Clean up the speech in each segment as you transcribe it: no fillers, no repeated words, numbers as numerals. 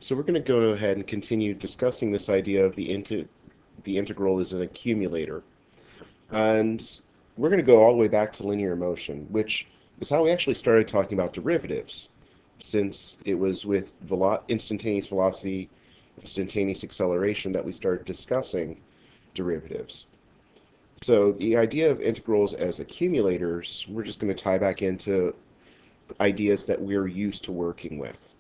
So we're going to go ahead and continue discussing this idea of the integral as an accumulator. And we're going to go all the way back to linear motion, which is how we actually started talking about derivatives, since it was with instantaneous velocity, instantaneous acceleration that we started discussing derivatives. So the idea of integrals as accumulators, we're just going to tie back into ideas that we're used to working with.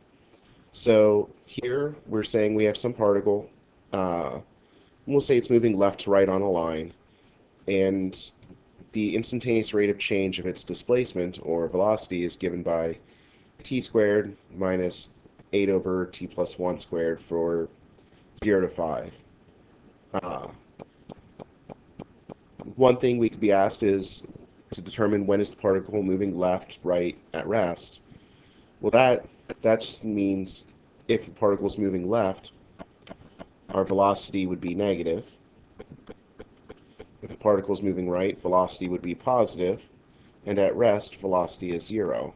So here we're saying we have some particle. We'll say it's moving left to right on a line, and the instantaneous rate of change of its displacement, or velocity, is given by t squared minus 8 over t plus 1 squared for 0 to 5. Uh, One thing we could be asked is to determine when is the particle moving left, right, at rest. Well, that just means if the particle is moving left, our velocity would be negative. If the particle is moving right, velocity would be positive, and at rest, velocity is 0.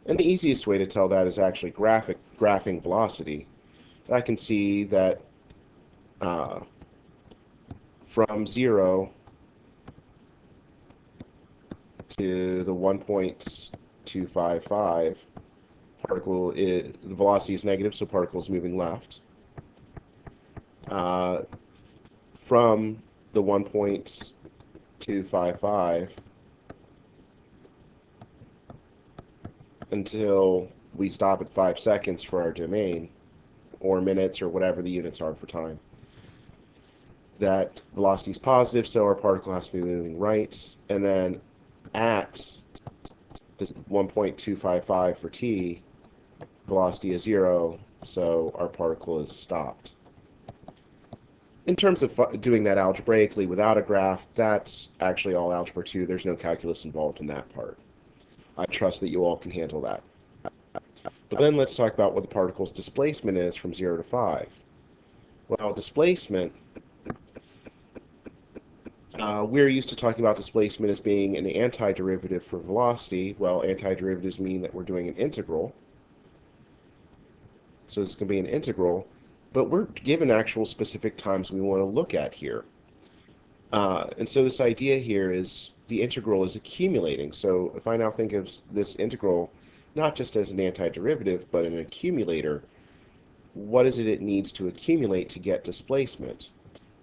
And the easiest way to tell that is actually graphing velocity. I can see that from 0 to the 1.255, the velocity is negative, so particle is moving left. From the 1.255 until we stop at 5 seconds for our domain, or minutes, or whatever the units are for time, that velocity is positive, so our particle has to be moving right. And then at this 1.255 for t, velocity is 0, so our particle is stopped. In terms of doing that algebraically without a graph, that's actually all Algebra 2. There's no calculus involved in that part. I trust that you all can handle that. But then let's talk about what the particle's displacement is from 0 to 5. Well, displacement, we're used to talking about displacement as being an antiderivative for velocity. Well, antiderivatives mean that we're doing an integral. So this is going to be an integral, but we're given actual specific times we want to look at here. And so this idea here is the integral is accumulating. So if I now think of this integral not just as an antiderivative, but an accumulator, what is it needs to accumulate to get displacement?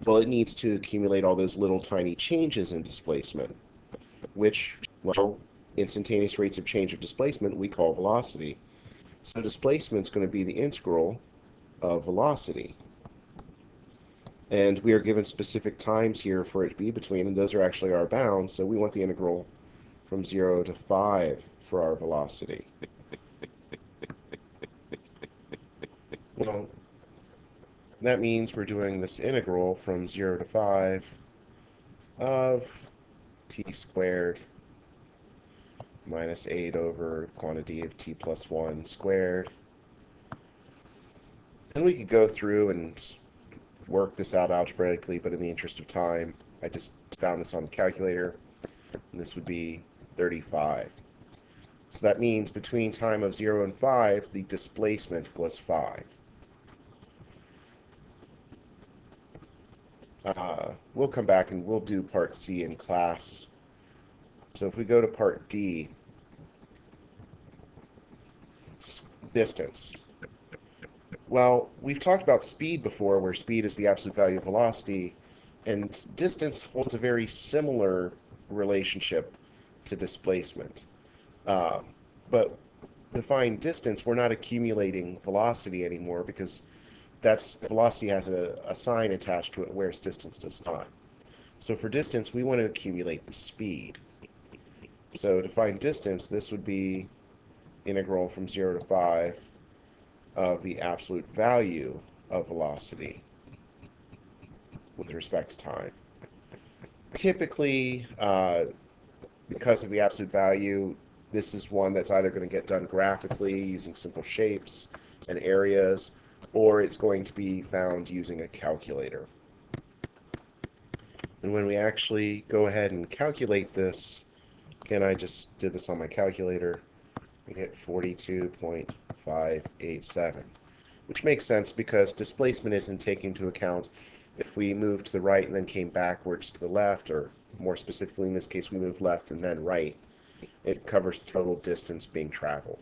Well, it needs to accumulate all those little tiny changes in displacement, which, well, instantaneous rates of change of displacement we call velocity. So displacement is going to be the integral of velocity. And we are given specific times here for it to be between, and those are actually our bounds, so we want the integral from 0 to 5 for our velocity. Well, that means we're doing this integral from 0 to 5 of t squared minus 8 over the quantity of t plus 1 squared. And we could go through and work this out algebraically, but in the interest of time, I just found this on the calculator, and this would be 35. So that means between time of 0 and 5, the displacement was 5. We'll come back and we'll do part C in class. So if we go to part D, distance. Well, we've talked about speed before, where speed is the absolute value of velocity, and distance holds a very similar relationship to displacement. But to find distance, we're not accumulating velocity anymore, because velocity has a sign attached to it, whereas distance does not. So for distance, we want to accumulate the speed. So to find distance, this would be integral from 0 to 5 of the absolute value of velocity with respect to time. Typically, because of the absolute value, this is one that's either going to get done graphically using simple shapes and areas, or it's going to be found using a calculator. And when we actually go ahead and calculate this, again, I just did this on my calculator, we get 42.587. which makes sense because displacement isn't taking into account if we move to the right and then came backwards to the left, or more specifically in this case, we moved left and then right. It covers total distance being traveled.